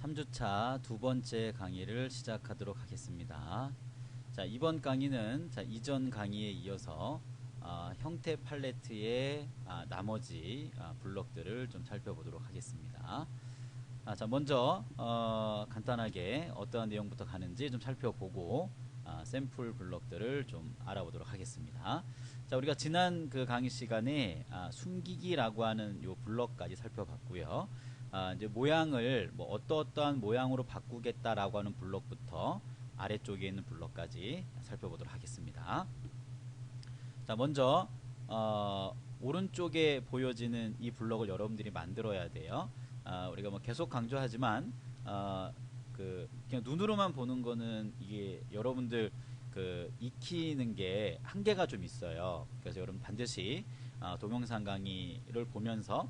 3주차 두 번째 강의를 시작하도록 하겠습니다. 자, 이번 강의는 이전 강의에 이어서 형태 팔레트의 나머지 블록들을 좀 살펴보도록 하겠습니다. 자, 먼저 간단하게 어떠한 내용부터 가는지 좀 살펴보고 샘플 블록들을 좀 알아보도록 하겠습니다. 자, 우리가 지난 그 강의 시간에 숨기기라고 하는 요 블록까지 살펴봤고요. 이제 모양을 뭐 어떠한 모양으로 바꾸겠다라고 하는 블록부터 아래쪽에 있는 블록까지 살펴보도록 하겠습니다. 자, 먼저 오른쪽에 보여지는 이 블록을 여러분들이 만들어야 돼요. 우리가 뭐 계속 강조하지만 그냥 눈으로만 보는 거는 이게 여러분들 익히는 게 한계가 좀 있어요. 그래서 여러분 반드시 동영상 강의를 보면서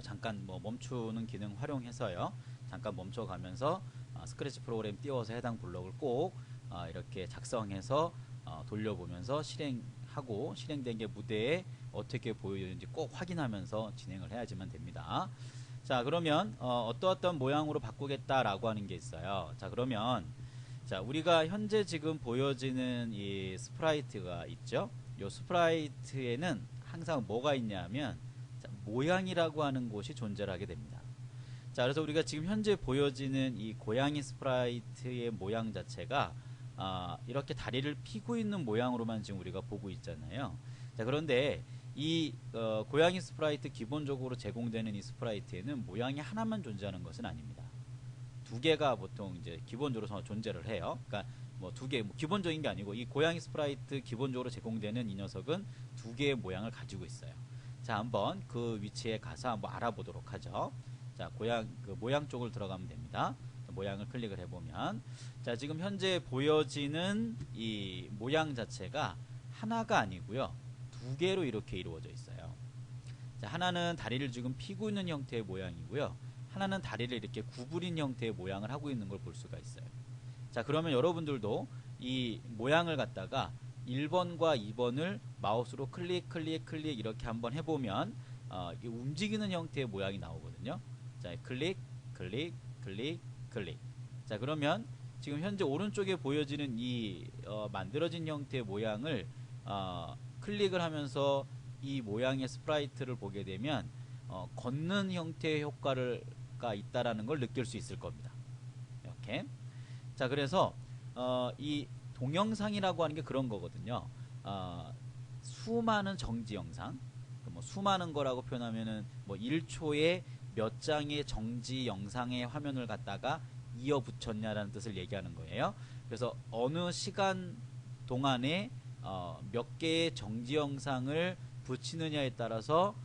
잠깐 멈추는 기능 활용해서요. 잠깐 멈춰가면서 스크래치 프로그램 띄워서 해당 블록을 꼭 이렇게 작성해서 돌려보면서 실행하고, 실행된 게 무대에 어떻게 보이는지 꼭 확인하면서 진행을 해야지만 됩니다. 자, 그러면 어떠한 모양으로 바꾸겠다라고 하는 게 있어요. 자, 그러면 우리가 현재 지금 보여지는 이 스프라이트가 있죠. 이 스프라이트에는 항상 뭐가 있냐면 모양이라고 하는 곳이 존재를 하게 됩니다. 자, 그래서 우리가 지금 현재 보여지는 이 고양이 스프라이트의 모양 자체가 이렇게 다리를 펴고 있는 모양으로만 지금 우리가 보고 있잖아요. 자, 그런데 이 고양이 스프라이트 기본적으로 제공되는 이 스프라이트에는 모양이 하나만 존재하는 것은 아닙니다. 두 개가 보통 이제 기본적으로 존재를 해요. 그러니까 뭐 두 개, 기본적인 게 아니고 이 고양이 스프라이트 기본적으로 제공되는 이 녀석은 두 개의 모양을 가지고 있어요. 자, 한번 그 위치에 가서 한번 알아보도록 하죠. 자, 모양 쪽을 들어가면 됩니다. 모양을 클릭을 해보면, 자, 지금 현재 보여지는 이 모양 자체가 하나가 아니고요, 두 개로 이렇게 이루어져 있어요. 자, 하나는 다리를 지금 펴고 있는 형태의 모양이고요, 하나는 다리를 이렇게 구부린 형태의 모양을 하고 있는 걸 볼 수가 있어요. 자, 그러면 여러분들도 이 모양을 갖다가 1번과 2번을 마우스로 클릭 이렇게 한번 해보면 이게 움직이는 형태의 모양이 나오거든요. 자, 클릭. 자, 그러면 지금 현재 오른쪽에 보여지는 이 만들어진 형태의 모양을 클릭을 하면서 이 모양의 스프라이트를 보게 되면 걷는 형태의 효과가 있다라는 걸 느낄 수 있을 겁니다. 이렇게. 자, 그래서 이 동영상이라고 하는 게 그런 거거든요. 수많은 정지 영상, 수많은 거라고 표현하면은 1초에 몇 장의 정지 영상의 화면을 갖다가 이어 붙였냐라는 뜻을 얘기하는 거예요. 그래서 어느 시간 동안에 몇 개의 정지 영상을 붙이느냐에 따라서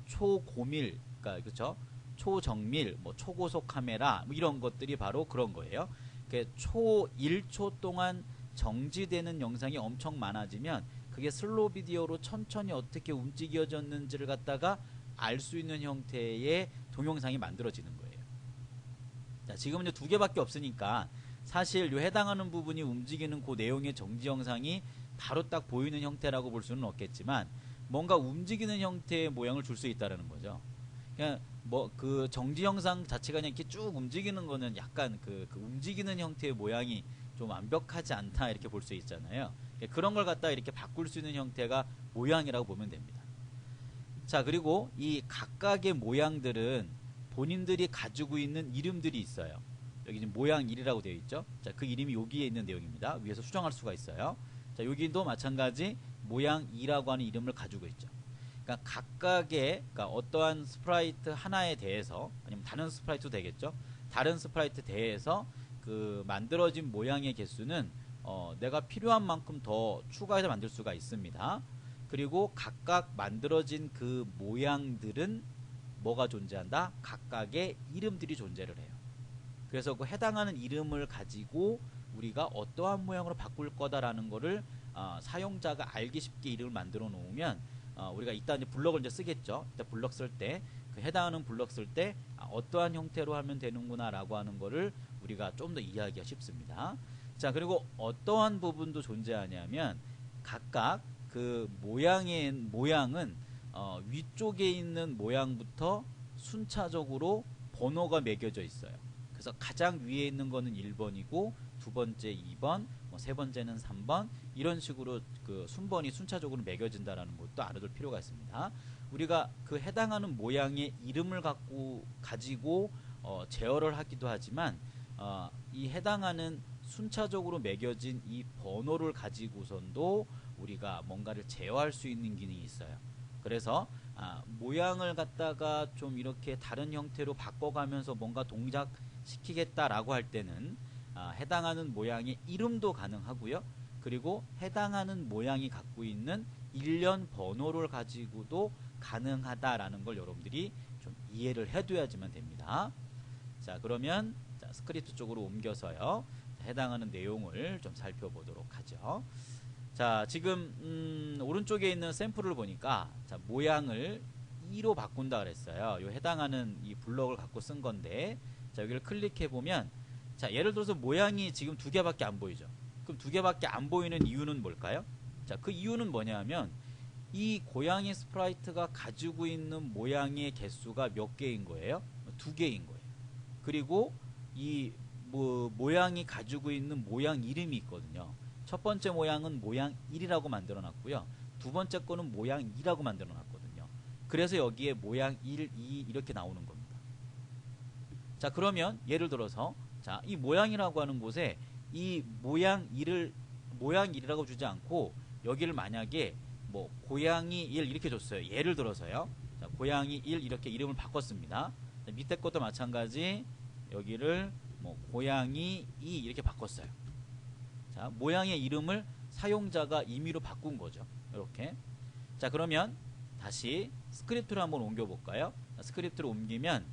초고밀, 그러니까 그렇죠? 초정밀, 초고속 카메라 이런 것들이 바로 그런 거예요. 1초 동안 정지되는 영상이 엄청 많아지면 그게 슬로우 비디오로 천천히 어떻게 움직여졌는지를 갖다가 알 수 있는 형태의 동영상이 만들어지는 거예요. 자, 지금은 두 개밖에 없으니까 사실 요 해당하는 부분이 움직이는 그 내용의 정지 영상이 바로 딱 보이는 형태라고 볼 수는 없겠지만 뭔가 움직이는 형태의 모양을 줄 수 있다는 거죠. 그냥 그 정지 영상 자체가 그냥 이렇게 쭉 움직이는 거는 약간 그 움직이는 형태의 모양이 좀 완벽하지 않다 이렇게 볼 수 있잖아요. 그런 걸 갖다가 이렇게 바꿀 수 있는 형태가 모양이라고 보면 됩니다. 자, 그리고 이 각각의 모양들은 본인들이 가지고 있는 이름들이 있어요. 여기 지금 모양 1이라고 되어 있죠. 자, 그 이름이 여기에 있는 내용입니다. 위에서 수정할 수가 있어요. 자, 여기도 마찬가지 모양 2라고 하는 이름을 가지고 있죠. 그러니까 각각의, 어떠한 스프라이트 하나에 대해서, 아니면 다른 스프라이트도 되겠죠. 다른 스프라이트 대해서 그 만들어진 모양의 개수는 내가 필요한 만큼 더 추가해서 만들 수가 있습니다. 그리고 각각 만들어진 그 모양들은 뭐가 존재한다? 각각의 이름들이 존재를 해요. 그래서 그 해당하는 이름을 가지고 우리가 어떠한 모양으로 바꿀 거다라는 거를 사용자가 알기 쉽게 이름을 만들어 놓으면 우리가 이따 이제 블럭을 이제 쓰겠죠. 이따 블럭 쓸 때 그 해당하는 블럭 쓸 때 어떠한 형태로 하면 되는구나라고 하는 거를 우리가 좀 더 이해하기가 쉽습니다. 자, 그리고 어떠한 부분도 존재하냐면 각각 그 모양은 위쪽에 있는 모양부터 순차적으로 번호가 매겨져 있어요. 그래서 가장 위에 있는 거는 1번이고 두 번째 2번, 뭐 세 번째는 3번 이런 식으로 그 순번이 순차적으로 매겨진다라는 것도 알아둘 필요가 있습니다. 우리가 그 해당하는 모양의 이름을 가지고 제어를 하기도 하지만 이 해당하는 순차적으로 매겨진 이 번호를 가지고선도 우리가 뭔가를 제어할 수 있는 기능이 있어요. 그래서 모양을 갖다가 좀 이렇게 다른 형태로 바꿔가면서 뭔가 동작시키겠다라고 할 때는 해당하는 모양의 이름도 가능하고요. 그리고 해당하는 모양이 갖고 있는 일련 번호를 가지고도 가능하다라는 걸 여러분들이 좀 이해를 해둬야지만 됩니다. 자, 그러면 스크립트 쪽으로 옮겨서요. 해당하는 내용을 좀 살펴보도록 하죠. 자, 지금 오른쪽에 있는 샘플을 보니까 자, 모양을 2로 바꾼다 그랬어요. 요 해당하는 이 블럭을 갖고 쓴 건데 자, 여기를 클릭해 보면 자, 예를 들어서 모양이 지금 2개밖에 안 보이죠. 그럼 2개밖에 안 보이는 이유는 뭘까요? 자, 그 이유는 뭐냐면 이 고양이 스프라이트가 가지고 있는 모양의 개수가 몇 개인 거예요? 2개인 거예요. 그리고 이 모양이 가지고 있는 모양 이름이 있거든요. 첫 번째 모양은 모양 1이라고 만들어 놨고요. 두 번째 거는 모양 2라고 만들어 놨거든요. 그래서 여기에 모양 1, 2 이렇게 나오는 겁니다. 자, 그러면 예를 들어서 자, 이 모양이라고 하는 곳에 이 모양 1이라고 주지 않고 여기를 만약에 뭐 고양이 1 이렇게 줬어요. 예를 들어서요. 자, 고양이 1 이렇게 이름을 바꿨습니다. 자, 밑에 것도 마찬가지 여기를 뭐 고양이 2 이렇게 바꿨어요. 자, 모양의 이름을 사용자가 임의로 바꾼 거죠. 이렇게. 자, 그러면 다시 스크립트를 한번 옮겨볼까요? 스크립트를 옮기면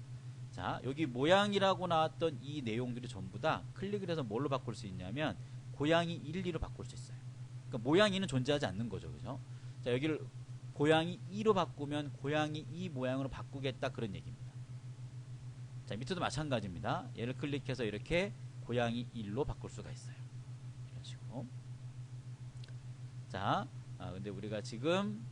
자, 여기 모양이라고 나왔던 이 내용들이 전부 다 클릭을 해서 뭘로 바꿀 수 있냐면 고양이 1, 2로 바꿀 수 있어요. 그러니까 모양이는 존재하지 않는 거죠. 그죠? 자, 여기를 고양이 2로 바꾸면 고양이 2 모양으로 바꾸겠다 그런 얘기입니다. 자, 밑에도 마찬가지입니다. 얘를 클릭해서 이렇게 고양이 1로 바꿀 수가 있어요. 이런 식으로. 자, 근데 우리가 지금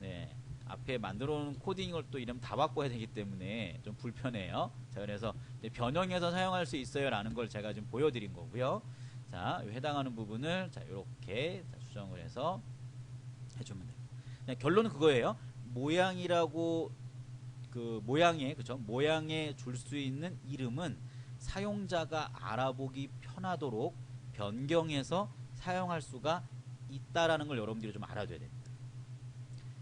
앞에 만들어 놓은 코딩을 또 이름 다 바꿔야 되기 때문에 좀 불편해요. 자, 그래서 변형해서 사용할 수 있어요 라는 걸 제가 지금 보여드린 거고요. 자, 해당하는 부분을 자, 이렇게 수정을 해서 해주면 돼요. 결론은 그거예요. 모양이라고 그 모양에 그죠? 모양에 줄 수 있는 이름은 사용자가 알아보기 편하도록 변경해서 사용할 수가 있다라는 걸 여러분들이 좀 알아둬야 됩니다.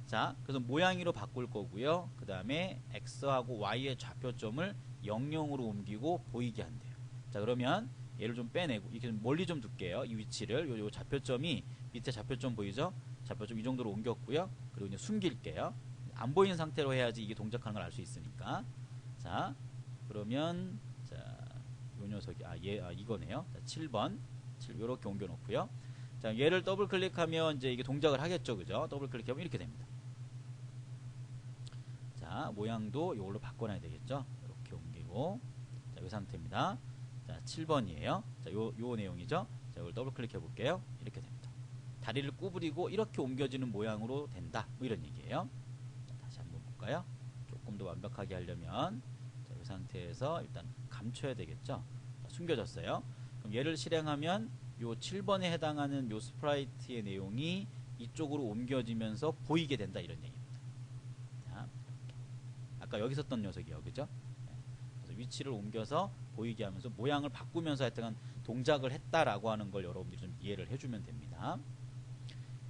자, 그래서 모양이로 바꿀 거고요. 그 다음에 X하고 Y의 좌표점을 00으로 옮기고 보이게 한대요. 자, 그러면 얘를 좀 빼내고 이렇게 멀리 좀 둘게요. 이 위치를 요 좌표점이 밑에 좌표점 보이죠? 좌표점 이 정도로 옮겼고요. 그리고 이제 숨길게요. 안 보이는 상태로 해야지 이게 동작하는 걸 알 수 있으니까. 자, 그러면 자, 요 녀석이 이거네요. 자, 7번 요렇게 옮겨 놓고요. 자, 얘를 더블 클릭하면 이제 이게 동작을 하겠죠. 그죠? 더블 클릭하면 이렇게 됩니다. 자, 모양도 이걸로 바꿔놔야 되겠죠. 이렇게 옮기고 자, 이 상태입니다. 자, 7번이에요. 자, 요 내용이죠. 자, 이걸 더블 클릭해 볼게요. 이렇게 됩니다. 다리를 구부리고 이렇게 옮겨지는 모양으로 된다. 뭐 이런 얘기예요. 자, 다시 한번 볼까요? 조금 더 완벽하게 하려면 자, 이 상태에서 일단 감춰야 되겠죠. 자, 숨겨졌어요. 그럼 얘를 실행하면 요 7번에 해당하는 요 스프라이트의 내용이 이쪽으로 옮겨지면서 보이게 된다 이런 얘기입니다. 자, 이렇게. 아까 여기 있었던 녀석이요, 그죠? 그래서 위치를 옮겨서 보이게 하면서 모양을 바꾸면서 하여튼 동작을 했다라고 하는 걸 여러분들이 좀 이해를 해주면 됩니다.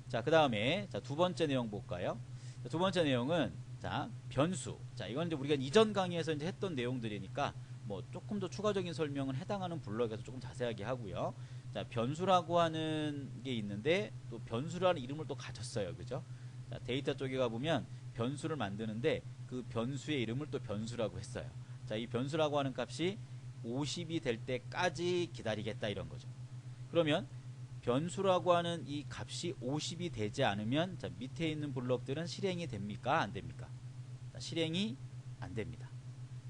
자, 그 다음에 자, 두 번째 내용 볼까요? 자, 두 번째 내용은 자, 변수. 자, 이건 이제 우리가 이전 강의에서 이제 했던 내용들이니까 뭐 조금 더 추가적인 설명은 해당하는 블럭에서 조금 자세하게 하고요. 자, 변수라고 하는 게 있는데 또 변수라는 이름을 또 가졌어요. 그죠? 자, 데이터 쪽에 가보면 변수를 만드는데 그 변수의 이름을 또 변수라고 했어요. 자, 이 변수라고 하는 값이 50이 될 때까지 기다리겠다 이런 거죠. 그러면 변수라고 하는 이 값이 50이 되지 않으면 자, 밑에 있는 블럭들은 실행이 됩니까? 안 됩니까? 자, 실행이 안 됩니다.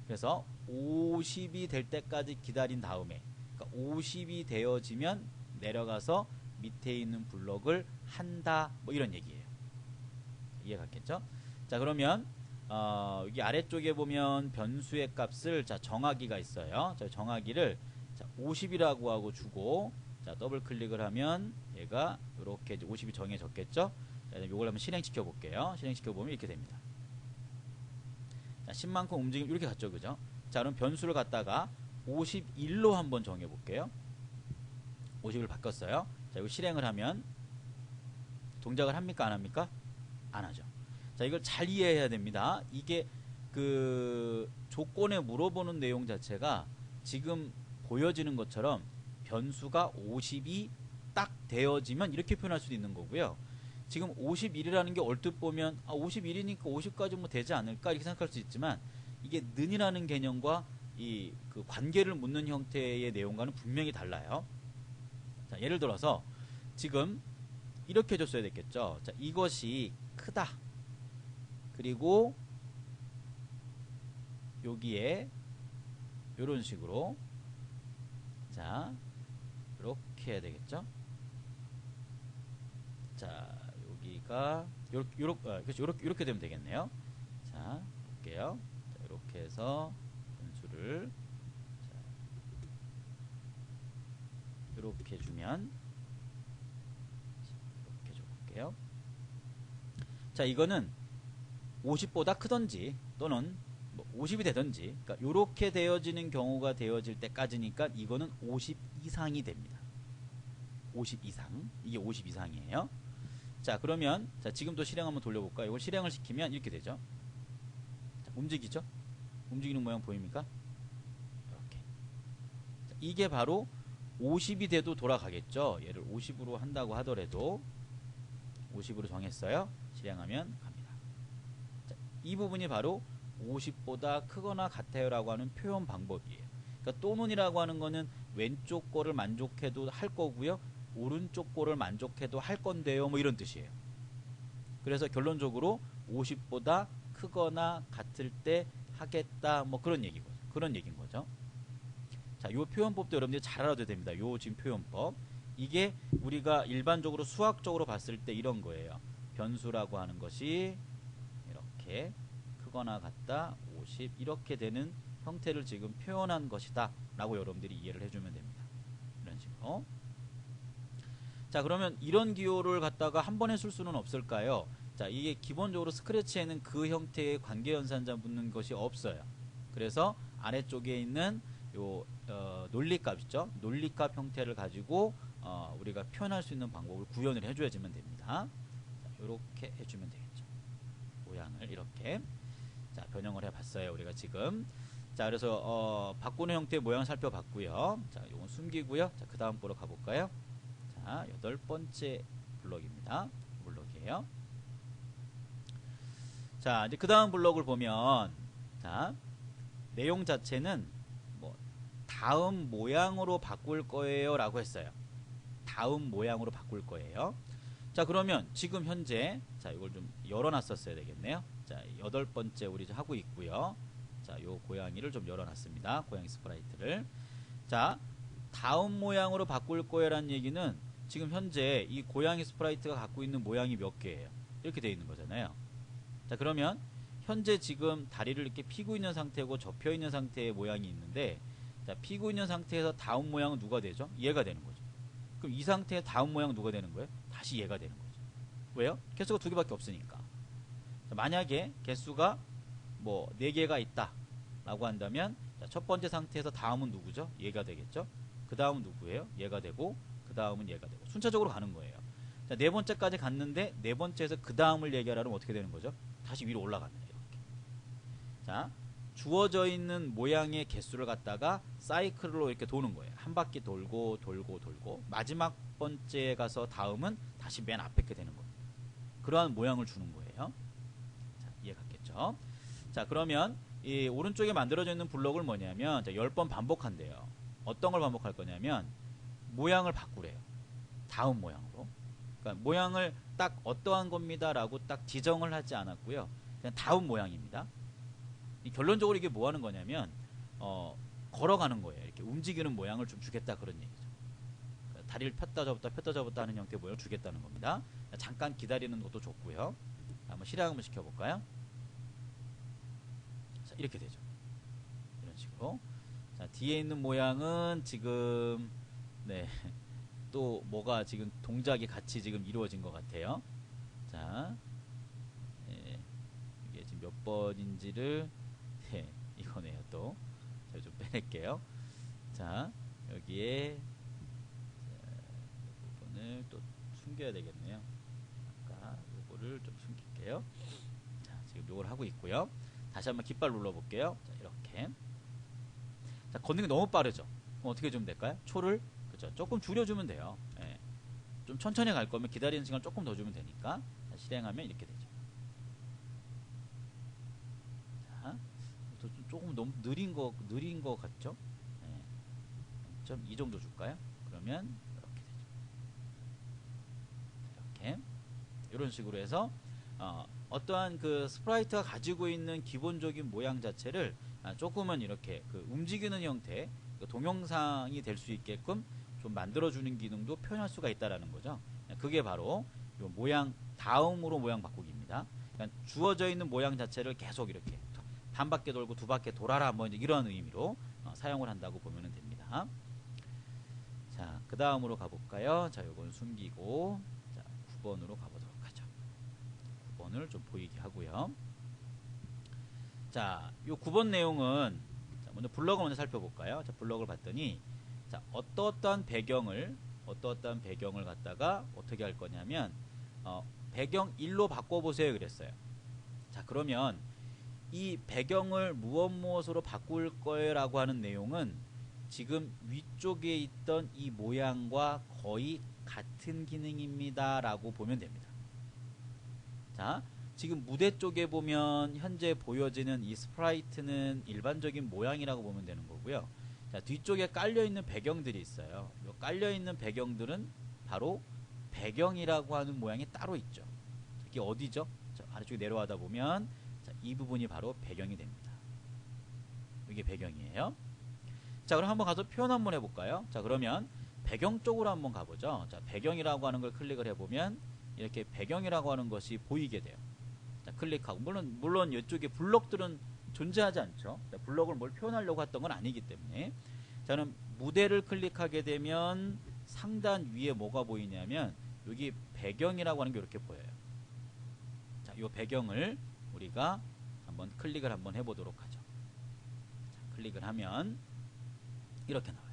그래서 50이 될 때까지 기다린 다음에 그러니까 50이 되어지면 내려가서 밑에 있는 블럭을 한다 뭐 이런 얘기예요. 이해 갔겠죠? 자, 그러면 여기 아래쪽에 보면 변수의 값을 자 정하기가 있어요. 자, 정하기를 자 50이라고 하고 주고 자 더블 클릭을 하면 얘가 이렇게 50이 정해졌겠죠. 자, 이걸 한번 실행시켜 볼게요. 실행시켜 보면 이렇게 됩니다. 자 10만큼 움직임 이렇게 갔죠, 그죠? 자 그럼 변수를 갖다가 51로 한번 정해 볼게요. 50을 바꿨어요. 자 이거 실행을 하면 동작을 합니까, 안 합니까? 안 하죠. 자 이걸 잘 이해해야 됩니다. 이게 그 조건에 물어보는 내용 자체가 지금 보여지는 것처럼 변수가 50이 딱 되어지면 이렇게 표현할 수도 있는 거고요. 지금 51이라는 게 얼뜻 보면 51이니까 50까지 뭐 되지 않을까 이렇게 생각할 수 있지만 이게 는이라는 개념과 이 그 관계를 묻는 형태의 내용과는 분명히 달라요. 자 예를 들어서 지금 이렇게 해줬어야 됐겠죠. 자 이것이 크다. 그리고 여기에 이런 식으로 자 이렇게 해야 되겠죠. 자 여기가 요렇게 되면 되겠네요. 자 볼게요. 자, 이렇게 해서 변수를 이렇게 주면 이렇게 줘볼게요. 자 이거는 50보다 크던지 또는 뭐 50이 되던지 그러니까 이렇게 되어지는 경우가 되어질 때까지니까 이거는 50 이상이 됩니다. 50 이상 이게 50 이상이에요. 자 그러면 자 지금도 실행 한번 돌려볼까요? 이걸 실행을 시키면 이렇게 되죠. 자, 움직이죠? 움직이는 모양 보입니까? 이렇게 자, 이게 바로 50이 돼도 돌아가겠죠. 얘를 50으로 한다고 하더라도 50으로 정했어요. 실행하면 갑니다. 자, 이 부분이 바로 50보다 크거나 같아요 라고 하는 표현 방법이에요. 그러니까 또는이라고 하는 거는 왼쪽 거를 만족해도 할 거고요, 오른쪽 거를 만족해도 할 건데요, 뭐 이런 뜻이에요. 그래서 결론적으로 50보다 크거나 같을 때 하겠다, 뭐 그런 얘기거죠. 그런 얘기인 거죠. 자, 요 표현법도 여러분들이 잘 알아둬야 됩니다. 요 지금 표현법. 이게 우리가 일반적으로 수학적으로 봤을 때 이런 거예요. 변수라고 하는 것이 이렇게 크거나 같다 50 이렇게 되는 형태를 지금 표현한 것이다 라고 여러분들이 이해를 해주면 됩니다. 이런 식으로. 자 그러면 이런 기호를 갖다가 한 번에 쓸 수는 없을까요? 자 이게 기본적으로 스크래치에는 그 형태의 관계연산자 묻는 것이 없어요. 그래서 아래쪽에 있는 요 논리값 있죠? 논리값 형태를 가지고 우리가 표현할 수 있는 방법을 구현을 해줘야지만 됩니다. 자, 요렇게 해주면 되겠죠. 모양을 이렇게 자 변형을 해봤어요. 우리가 지금 자 그래서 바꾸는 형태의 모양 살펴봤고요. 자 요건 숨기고요. 자 그 다음 보러 가볼까요? 자 8번째 블럭입니다. 블럭이에요. 자 이제 그 다음 블럭을 보면 자 내용 자체는 뭐 다음 모양으로 바꿀 거예요 라고 했어요. 다음 모양으로 바꿀 거예요. 자 그러면 지금 현재 자 이걸 좀 열어놨었어야 되겠네요. 자 8번째 우리 하고 있고요. 자 요 고양이를 좀 열어놨습니다. 고양이 스프라이트를. 자 다음 모양으로 바꿀 거예요 라는 얘기는 지금 현재 이 고양이 스프라이트가 갖고 있는 모양이 몇 개예요? 이렇게 되어 있는 거잖아요. 자 그러면 현재 지금 다리를 이렇게 피고 있는 상태고 접혀 있는 상태의 모양이 있는데 자 피고 있는 상태에서 다음 모양은 누가 되죠? 얘가 되는 거죠. 그럼 이 상태의 다음 모양은 누가 되는 거예요? 다시 얘가 되는 거죠. 왜요? 개수가 2개밖에 없으니까. 자, 만약에 개수가 뭐 4개가 있다 라고 한다면 자, 첫 번째 상태에서 다음은 누구죠? 얘가 되겠죠. 그 다음은 누구예요? 얘가 되고 그 다음은 얘가 되고 순차적으로 가는 거예요. 자, 4번째까지 갔는데 4번째에서 그 다음을 얘기하려면 어떻게 되는 거죠? 다시 위로 올라가는 거예요. 이렇게. 자 주어져 있는 모양의 개수를 갖다가 사이클로 이렇게 도는 거예요. 한 바퀴 돌고 돌고 돌고 마지막 번째에 가서 다음은 다시 맨 앞에 게 되는 거예요. 그러한 모양을 주는 거예요. 자, 이해갔겠죠? 자 그러면 이 오른쪽에 만들어져 있는 블록을 뭐냐면 10번 반복한대요. 어떤 걸 반복할 거냐면 모양을 바꾸래요. 다음 모양으로. 그러니까 모양을 딱 어떠한 겁니다 라고 딱 지정을 하지 않았고요. 그냥 다음 모양입니다. 결론적으로 이게 뭐 하는 거냐면 걸어가는 거예요. 이렇게 움직이는 모양을 좀 주겠다 그런 얘기죠. 그러니까 다리를 폈다 접었다 폈다 접었다 하는 형태의 모양을 주겠다는 겁니다. 잠깐 기다리는 것도 좋고요. 한번 실행 한번 시켜볼까요? 이렇게 되죠. 이런 식으로. 자, 뒤에 있는 모양은 지금 네, 또 뭐가 지금 동작이 같이 지금 이루어진 것 같아요. 자, 예, 이게 지금 몇 번인지를 네, 이거네요. 또 제가 좀 빼낼게요. 자, 여기에 자, 이 부분을 또 숨겨야 되겠네요. 아까 요거를 좀 숨길게요. 자, 지금 요걸 하고 있고요. 다시 한번 깃발 눌러볼게요. 자, 이렇게. 자, 걷는 게 너무 빠르죠. 그럼 어떻게 좀 될까요? 초를 그죠? 조금 줄여주면 돼요. 예. 좀 천천히 갈 거면 기다리는 시간 조금 더 주면 되니까. 자, 실행하면 이렇게 되죠. 자, 조금 너무 느린 거 같죠? 예. 0.2 정도 줄까요? 그러면 이렇게 되죠. 이렇게 이런 식으로 해서 어떠한 그 스프라이트가 가지고 있는 기본적인 모양 자체를 조금은 이렇게 그 움직이는 형태, 동영상이 될 수 있게끔 좀 만들어주는 기능도 표현할 수가 있다라는 거죠. 그게 바로 요 모양 다음으로 모양 바꾸기입니다. 그러니까 주어져 있는 모양 자체를 계속 이렇게 한 바퀴 돌고 두 바퀴 돌아라 뭐 이런 의미로 사용을 한다고 보면 됩니다. 자, 그 다음으로 가볼까요? 자, 요건 숨기고 자, 9번으로 가보도록 하죠. 9번을 좀 보이게 하고요. 자, 요 9번 내용은 자, 먼저 블럭을 먼저 살펴볼까요? 자, 블럭을 봤더니 자, 어떠어떠한 배경을 갖다가 어떻게 할 거냐면 배경 1로 바꿔보세요 그랬어요. 자, 그러면 이 배경을 무엇으로 바꿀 거라고 하는 내용은 지금 위쪽에 있던 이 모양과 거의 같은 기능입니다 라고 보면 됩니다. 자, 지금 무대 쪽에 보면 현재 보여지는 이 스프라이트는 일반적인 모양이라고 보면 되는 거고요. 자, 뒤쪽에 깔려있는 배경들이 있어요. 이 깔려있는 배경들은 바로 배경이라고 하는 모양이 따로 있죠. 이게 어디죠? 자, 아래쪽에 내려가다 보면 자, 이 부분이 바로 배경이 됩니다. 이게 배경이에요. 자, 그럼 한번 가서 표현 한번 해볼까요? 자, 그러면 배경 쪽으로 한번 가보죠. 자, 배경이라고 하는 걸 클릭을 해보면 이렇게 배경이라고 하는 것이 보이게 돼요. 자, 클릭하고 물론 이쪽에 블럭들은 존재하지 않죠. 자, 블럭을 뭘 표현하려고 했던 건 아니기 때문에 저는 무대를 클릭하게 되면 상단 위에 뭐가 보이냐면 여기 배경이라고 하는 게 이렇게 보여요. 자, 이 배경을 우리가 한번 클릭을 한번 해보도록 하죠. 자, 클릭을 하면 이렇게 나와요.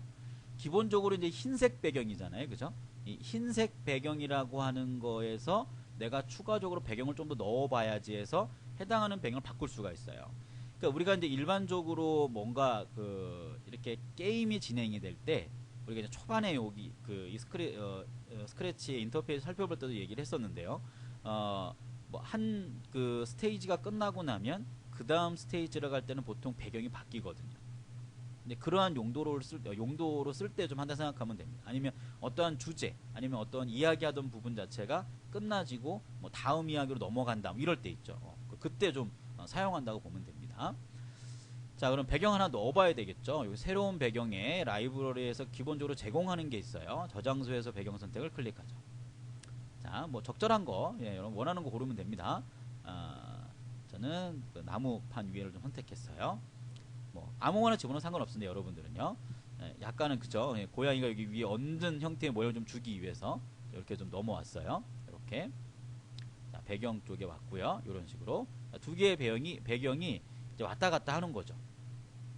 기본적으로 이제 흰색 배경이잖아요, 그죠? 이 흰색 배경이라고 하는 거에서 내가 추가적으로 배경을 좀 더 넣어봐야지 해서 해당하는 배경을 바꿀 수가 있어요. 그러니까 우리가 이제 일반적으로 뭔가 그 이렇게 게임이 진행이 될 때 우리가 이제 초반에 여기 그 이 스크래치의 인터페이스 살펴볼 때도 얘기를 했었는데요. 뭐 한 그 스테이지가 끝나고 나면 그 다음 스테이지로 갈 때는 보통 배경이 바뀌거든요. 근데 그러한 용도로 쓸 때 좀 한다 생각하면 됩니다. 아니면 어떠한 주제, 아니면 어떠한 이야기하던 부분 자체가 끝나지고 뭐 다음 이야기로 넘어간다, 뭐 이럴 때 있죠. 그때 좀 사용한다고 보면 됩니다. 자, 그럼 배경 하나 넣어봐야 되겠죠. 여기 새로운 배경에 라이브러리에서 기본적으로 제공하는 게 있어요. 저장소에서 배경 선택을 클릭하죠. 자, 뭐 적절한 거, 예, 여러분 원하는 거 고르면 됩니다. 저는 그 나무판 위에를 좀 선택했어요. 뭐 아무거나 집어넣어도 상관없습니다. 여러분들은요. 예, 약간은 그죠. 예, 고양이가 여기 위에 얹은 형태의 모양을 좀 주기 위해서 이렇게 좀 넘어왔어요. 이렇게. 자, 배경 쪽에 왔고요. 이런 식으로 두 개의 배경이 이제 왔다 갔다 하는 거죠.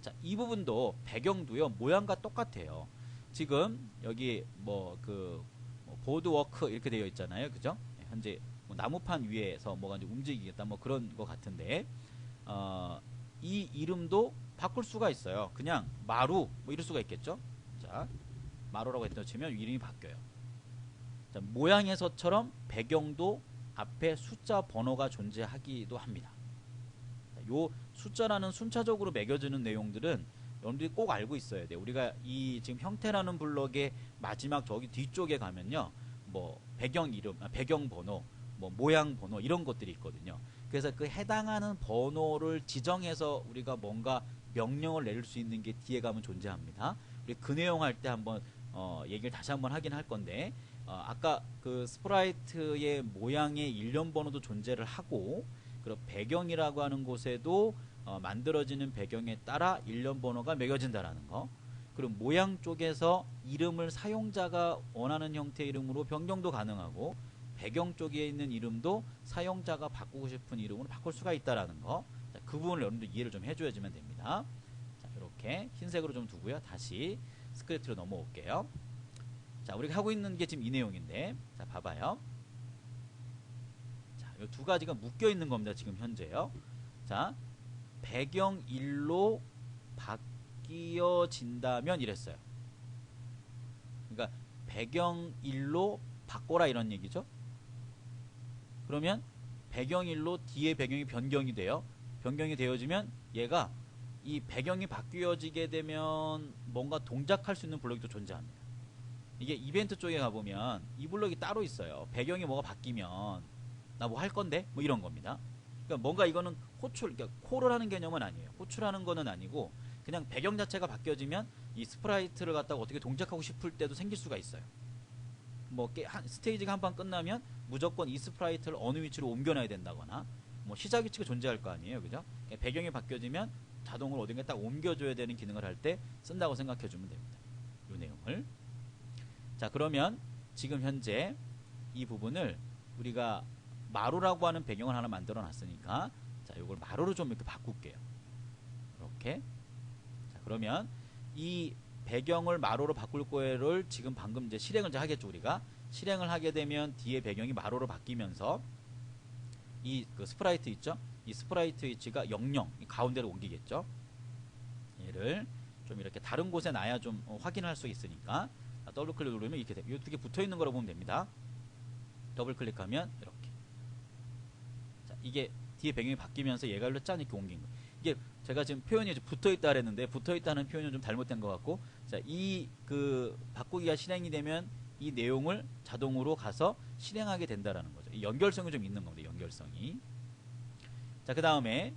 자, 이 부분도 배경도요 모양과 똑같아요. 지금 여기 뭐 보드워크 이렇게 되어 있잖아요, 그죠? 예, 현재 뭐 나무판 위에서 뭐가 이제 움직이겠다 뭐 그런 거 같은데 이 이름도 바꿀 수가 있어요. 그냥 마루 뭐 이럴 수가 있겠죠. 자, 마루라고 했다 치면 이름이 바뀌어요. 자, 모양에서처럼 배경도 앞에 숫자 번호가 존재하기도 합니다. 요 숫자라는 순차적으로 매겨지는 내용들은 여러분들이 꼭 알고 있어야 돼요. 우리가 이 지금 형태라는 블럭의 마지막 저기 뒤쪽에 가면요, 뭐 배경 이름, 배경 번호, 뭐 모양 번호 이런 것들이 있거든요. 그래서 그 해당하는 번호를 지정해서 우리가 뭔가 명령을 내릴 수 있는 게 뒤에 가면 존재합니다. 우리 그 내용 할 때 한번 얘기를 다시 한번 하긴 할 건데 아까 그 스프라이트의 모양의 일련 번호도 존재를 하고 그리고 배경이라고 하는 곳에도 만들어지는 배경에 따라 일련 번호가 매겨진다라는 거. 그리고 모양 쪽에서 이름을 사용자가 원하는 형태의 이름으로 변경도 가능하고 배경 쪽에 있는 이름도 사용자가 바꾸고 싶은 이름으로 바꿀 수가 있다라는 거. 자, 그 부분을 여러분들 이해를 좀 해줘야지만 됩니다. 자, 이렇게 흰색으로 좀 두고요. 다시 스크립트로 넘어올게요. 자, 우리가 하고 있는 게 지금 이 내용인데, 자, 봐봐요. 자, 이 두 가지가 묶여 있는 겁니다. 지금 현재요. 자, 배경 1로 바뀌어진다면 이랬어요. 그러니까 배경 1로 바꿔라 이런 얘기죠. 그러면 배경 1로 뒤에 배경이 변경이 돼요. 변경이 되어지면 얘가 이 배경이 바뀌어지게 되면 뭔가 동작할 수 있는 블록이 또 존재합니다. 이게 이벤트 쪽에 가보면 이 블록이 따로 있어요. 배경이 뭐가 바뀌면 나 뭐 할 건데? 뭐 이런 겁니다. 그러니까 뭔가 이거는 호출, 그러니까 콜을 하는 개념은 아니에요. 호출하는 거는 아니고 그냥 배경 자체가 바뀌어지면 이 스프라이트를 갖다가 어떻게 동작하고 싶을 때도 생길 수가 있어요. 뭐 스테이지가 한 판 끝나면 무조건 이 스프라이트를 어느 위치로 옮겨놔야 된다거나 뭐 시작 위치가 존재할 거 아니에요. 그죠? 그러니까 배경이 바뀌어지면 자동으로 어딘가 딱 옮겨줘야 되는 기능을 할 때 쓴다고 생각해 주면 됩니다. 이 내용을. 자, 그러면 지금 현재 이 부분을 우리가 마루라고 하는 배경을 하나 만들어 놨으니까 자, 이걸 마루로 좀 이렇게 바꿀게요. 이렇게. 자, 그러면 이 배경을 마루로 바꿀 거를 지금 방금 이제 실행을 이제 하겠죠. 우리가 실행을 하게 되면 뒤에 배경이 마루로 바뀌면서 이 그 스프라이트 있죠? 이 스프라이트 위치가 00 가운데로 옮기겠죠. 얘를 좀 이렇게 다른 곳에 놔야 좀 확인할 수 있으니까 더블 클릭 누르면 이렇게 돼요. 이 두 개 붙어 있는 거라고 보면 됩니다. 더블 클릭하면 이렇게. 자, 이게 뒤에 배경이 바뀌면서 얘가 일로 짠 이렇게 옮긴 거예요. 이게 제가 지금 표현이 붙어 있다 그랬는데 붙어 있다는 표현은 좀 잘못된 것 같고, 자, 이 그 바꾸기가 실행이 되면 이 내용을 자동으로 가서 실행하게 된다라는 거죠. 이 연결성이 좀 있는 겁니다. 연결성이. 자, 그 다음에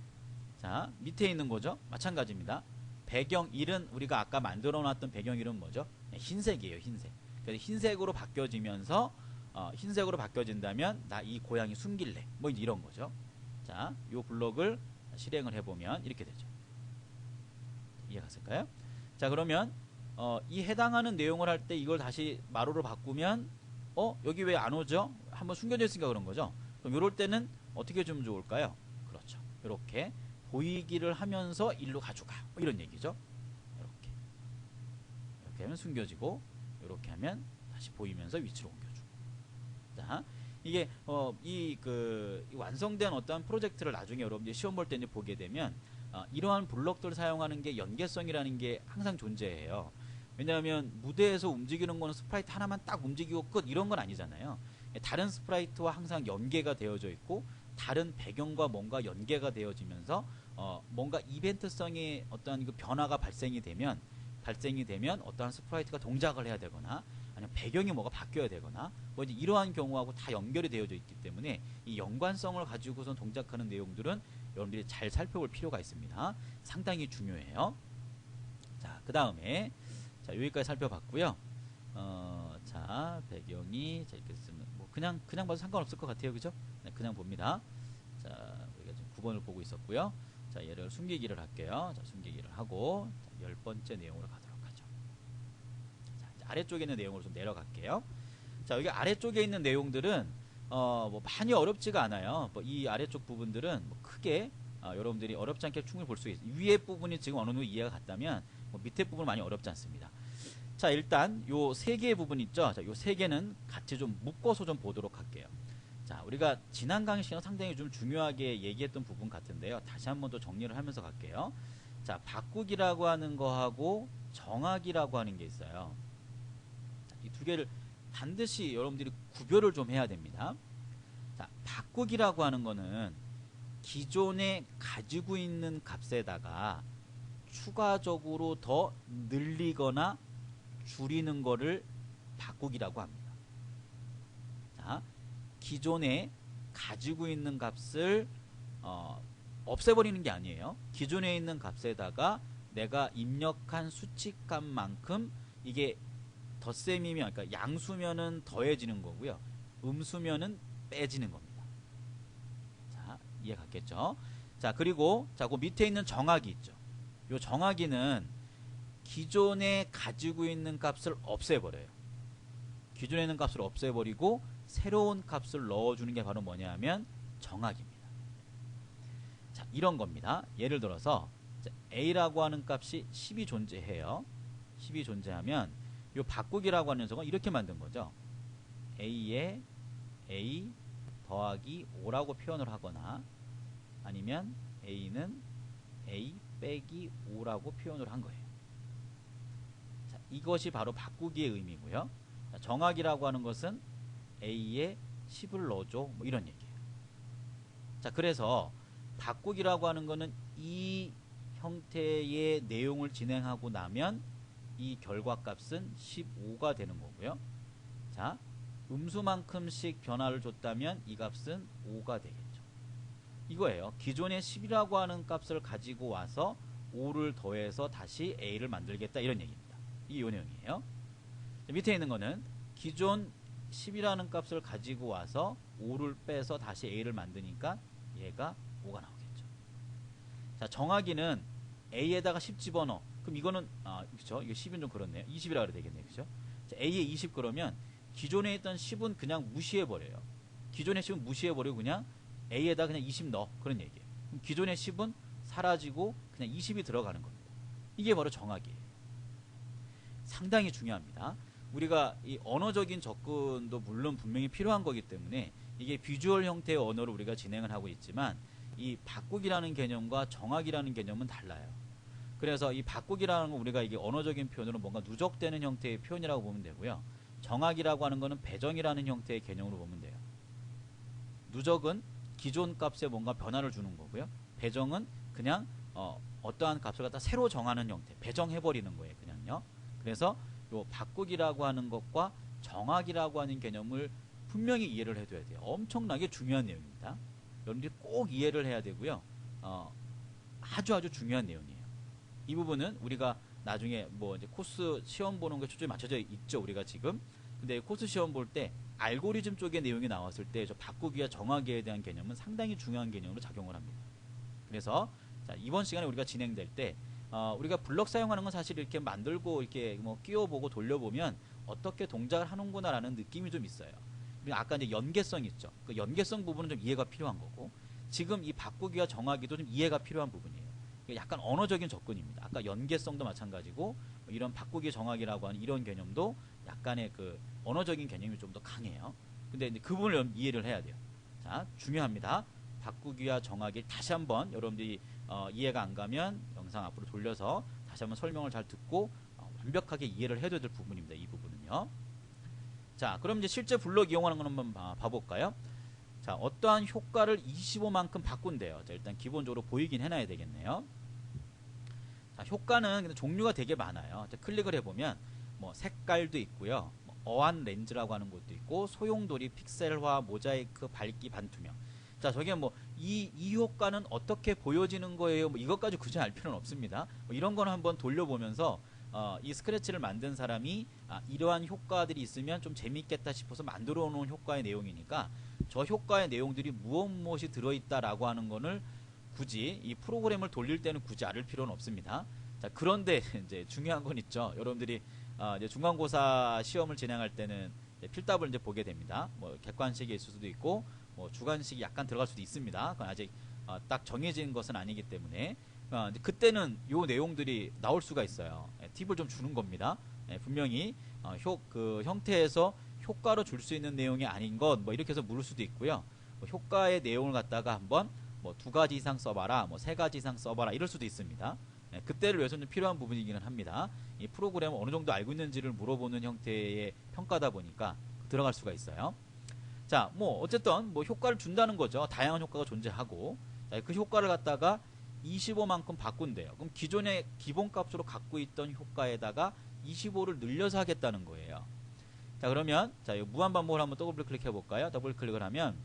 자, 밑에 있는 거죠. 마찬가지입니다. 배경 1은 우리가 아까 만들어 놨던 배경 1은 뭐죠? 흰색이에요. 흰색. 그래서 흰색으로 바뀌어지면서 흰색으로 바뀌어진다면 나 이 고양이 숨길래 뭐 이런 거죠. 자, 요 블록을 실행을 해보면 이렇게 되죠. 이해갔을까요? 자, 그러면 이 해당하는 내용을 할 때 이걸 다시 마루로 바꾸면 여기 왜 안 오죠? 한번 숨겨져 있으니까 그런 거죠. 그럼 이럴 때는 어떻게 주면 좋을까요? 그렇죠. 이렇게 보이기를 하면서 일로 가져가 뭐 이런 얘기죠. 이렇게 하면 숨겨지고 이렇게 하면 다시 보이면서 위치로 옮겨주고. 자, 이게 이 완성된 어떤 프로젝트를 나중에 여러분들이 시험 볼 때 이제 보게 되면 이러한 블록들을 사용하는 게 연계성이라는 게 항상 존재해요. 왜냐하면 무대에서 움직이는 거는 스프라이트 하나만 딱 움직이고 끝 이런 건 아니잖아요. 다른 스프라이트와 항상 연계가 되어져 있고 다른 배경과 뭔가 연계가 되어지면서 뭔가 이벤트성의 어떤 그 변화가 발생이 되면 어떠한 스프라이트가 동작을 해야 되거나 아니면 배경이 뭐가 바뀌어야 되거나 뭐 이제 이러한 경우하고 다 연결이 되어져 있기 때문에 이 연관성을 가지고선 동작하는 내용들은 여러분들이 잘 살펴볼 필요가 있습니다. 상당히 중요해요. 자, 그 다음에 자, 여기까지 살펴봤고요. 자, 배경이 자, 이렇게 쓰면 뭐 그냥 봐도 상관없을 것 같아요. 그죠? 네, 그냥 봅니다. 자, 우리가 지금 9번을 보고 있었고요. 자, 얘를 숨기기를 할게요. 자, 숨기기를 하고 자, 10번째 내용으로 가도록 하죠. 자, 이제 아래쪽에 있는 내용으로 좀 내려갈게요. 자, 여기 아래쪽에 있는 내용들은 뭐 많이 어렵지가 않아요. 뭐 이 아래쪽 부분들은 뭐 크게 여러분들이 어렵지 않게 충분히 볼 수 있어요. 위에 부분이 지금 어느 정도 이해가 갔다면 뭐 밑에 부분은 많이 어렵지 않습니다. 자, 일단 요 세 개의 부분 있죠. 자, 요 세 개는 같이 좀 묶어서 좀 보도록 할게요. 자, 우리가 지난 강의 시간에 상당히 좀 중요하게 얘기했던 부분 같은데요. 다시 한번 더 정리를 하면서 갈게요. 자, 바꾸기라고 하는 거하고 정하기라고 하는 게 있어요. 이 두 개를 반드시 여러분들이 구별을 좀 해야 됩니다. 자, 바꾸기라고 하는 거는 기존에 가지고 있는 값에다가 추가적으로 더 늘리거나 줄이는 거를 바꾸기라고 합니다. 자, 기존에 가지고 있는 값을 없애버리는 게 아니에요. 기존에 있는 값에다가 내가 입력한 수치값만큼 이게 덧셈이면 그러니까 양수면은 더해지는 거고요. 음수면은 빼지는 겁니다. 자, 이해 갔겠죠? 자, 그리고 자, 그 밑에 있는 정하기 있죠. 요 정하기는 기존에 가지고 있는 값을 없애버려요. 기존에 있는 값을 없애버리고 새로운 값을 넣어주는 게 바로 뭐냐 하면 정하기입니다. 자, 이런 겁니다. 예를 들어서 a라고 하는 값이 10이 존재해요. 10이 존재하면 요 바꾸기라고 하는 녀석은 이렇게 만든 거죠. a에 a 더하기 5라고 표현을 하거나 아니면 a는 a 빼기 5라고 표현을 한 거예요. 자, 이것이 바로 바꾸기의 의미고요. 자, 정하기라고 하는 것은 a에 10을 넣어줘 뭐 이런 얘기예요. 자, 그래서 바꾸기라고 하는 거는 이 형태의 내용을 진행하고 나면 이 결과값은 15가 되는 거고요. 자, 음수만큼씩 변화를 줬다면 이 값은 5가 되겠죠. 이거예요. 기존에 10이라고 하는 값을 가지고 와서 5를 더해서 다시 a를 만들겠다 이런 얘기입니다. 이게 이 내용이에요. 자, 밑에 있는 거는 기존 10이라는 값을 가지고 와서 5를 빼서 다시 a를 만드니까 얘가 5가 나오겠죠. 자, 정하기는 a에다가 10 집어넣어. 그럼 이거는 그쵸? 이거 10은 좀 그렇네요. 20이라 그래야 되겠네요. 그죠? 자, a에 20 그러면 기존에 있던 10은 그냥 무시해버려요. 기존의 10은 무시해버리고 그냥 a에다 그냥 20 넣어. 그런 얘기예요. 그럼 기존의 10은 사라지고 그냥 20이 들어가는 겁니다. 이게 바로 정하기예요. 상당히 중요합니다. 우리가 이 언어적인 접근도 물론 분명히 필요한 거기 때문에 이게 비주얼 형태의 언어를 우리가 진행을 하고 있지만 이 바꾸기라는 개념과 정하기라는 개념은 달라요. 그래서 이 바꾸기라는 건 우리가 이게 언어적인 표현으로 뭔가 누적되는 형태의 표현이라고 보면 되고요. 정하기라고 하는 거는 배정이라는 형태의 개념으로 보면 돼요. 누적은 기존 값에 뭔가 변화를 주는 거고요. 배정은 그냥 어떠한 값을 갖다 새로 정하는 형태, 배정해버리는 거예요. 그냥요. 그래서 요 바꾸기라고 하는 것과 정하기라고 하는 개념을 분명히 이해를 해둬야 돼요. 엄청나게 중요한 내용입니다. 여러분들이 꼭 이해를 해야 되고요. 아주 중요한 내용이에요. 이 부분은 우리가 나중에 뭐 이제 코스 시험 보는 게 초점이 맞춰져 있죠. 우리가 지금. 근데 코스 시험 볼 때 알고리즘 쪽의 내용이 나왔을 때 저 바꾸기와 정하기에 대한 개념은 상당히 중요한 개념으로 작용을 합니다. 그래서 자, 이번 시간에 우리가 진행될 때 우리가 블럭 사용하는 건 사실 이렇게 만들고 이렇게 뭐 끼워보고 돌려보면 어떻게 동작을 하는구나라는 느낌이 좀 있어요. 그리고 아까 이제 연계성 있죠. 그 연계성 부분은 좀 이해가 필요한 거고 지금 이 바꾸기와 정하기도 좀 이해가 필요한 부분이에요. 약간 언어적인 접근입니다. 아까 연계성도 마찬가지고 이런 바꾸기 정하기라고 하는 이런 개념도 약간의 그 언어적인 개념이 좀 더 강해요. 근데 이제 그 부분을 이해를 해야 돼요. 자, 중요합니다. 바꾸기와 정하기 다시 한번 여러분들이 이해가 안 가면 영상 앞으로 돌려서 다시 한번 설명을 잘 듣고 완벽하게 이해를 해줘야 될 부분입니다. 이 부분은요. 자, 그럼 이제 실제 블럭 이용하는 걸 한번 봐볼까요? 자, 어떠한 효과를 25만큼 바꾼대요. 자, 일단 기본적으로 보이긴 해놔야 되겠네요. 자, 효과는 근데 종류가 되게 많아요. 자, 클릭을 해보면 뭐 색깔도 있고요. 뭐 어안 렌즈라고 하는 것도 있고 소용돌이, 픽셀화, 모자이크, 밝기, 반투명. 자, 저게 뭐 이 효과는 어떻게 보여지는 거예요? 뭐 이것까지 굳이 알 필요는 없습니다. 뭐 이런 거는 한번 돌려보면서 이 스크래치를 만든 사람이 이러한 효과들이 있으면 좀 재밌겠다 싶어서 만들어 놓은 효과의 내용이니까 저 효과의 내용들이 무엇이 들어있다라고 하는 거를 굳이 이 프로그램을 돌릴 때는 굳이 알을 필요는 없습니다. 자, 그런데 이제 중요한 건 있죠. 여러분들이 이제 중간고사 시험을 진행할 때는 필답을 이제 보게 됩니다. 뭐 객관식이 있을 수도 있고 뭐 주관식이 약간 들어갈 수도 있습니다. 그건 아직 딱 정해진 것은 아니기 때문에 그때는 요 내용들이 나올 수가 있어요. 팁을 좀 주는 겁니다. 분명히 그 형태에서 효과로 줄 수 있는 내용이 아닌 것 뭐 이렇게 해서 물을 수도 있고요. 뭐 효과의 내용을 갖다가 한번 뭐 2가지 이상 써봐라, 뭐 3가지 이상 써봐라 이럴 수도 있습니다. 그때를 위해서는 필요한 부분이기는 합니다. 이 프로그램을 어느 정도 알고 있는지를 물어보는 형태의 평가다 보니까 들어갈 수가 있어요. 자, 뭐 어쨌든 뭐 효과를 준다는 거죠. 다양한 효과가 존재하고 자, 그 효과를 갖다가 25만큼 바꾼대요. 그럼 기존의 기본값으로 갖고 있던 효과에다가 25를 늘려서 하겠다는 거예요. 자, 그러면 자, 이 무한반복을 한번 더블 클릭해 볼까요? 더블 클릭을 하면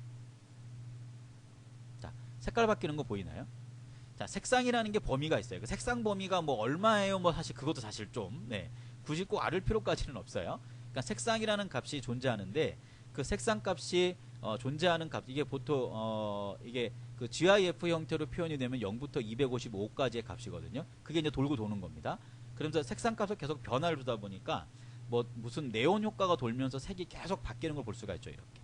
자, 색깔 바뀌는 거 보이나요? 자, 색상이라는 게 범위가 있어요. 그 색상 범위가 뭐 얼마예요? 뭐 사실 그것도 사실 좀 굳이 꼭 알을 필요까지는 없어요. 그러니까 색상이라는 값이 존재하는데 그 색상 값이 존재하는 값, 이게 보통 이게 그 GIF 형태로 표현이 되면 0부터 255까지의 값이거든요. 그게 이제 돌고 도는 겁니다. 그러면서 색상 값을 계속 변화를 주다 보니까 뭐 무슨 네온 효과가 돌면서 색이 계속 바뀌는 걸 볼 수가 있죠. 이렇게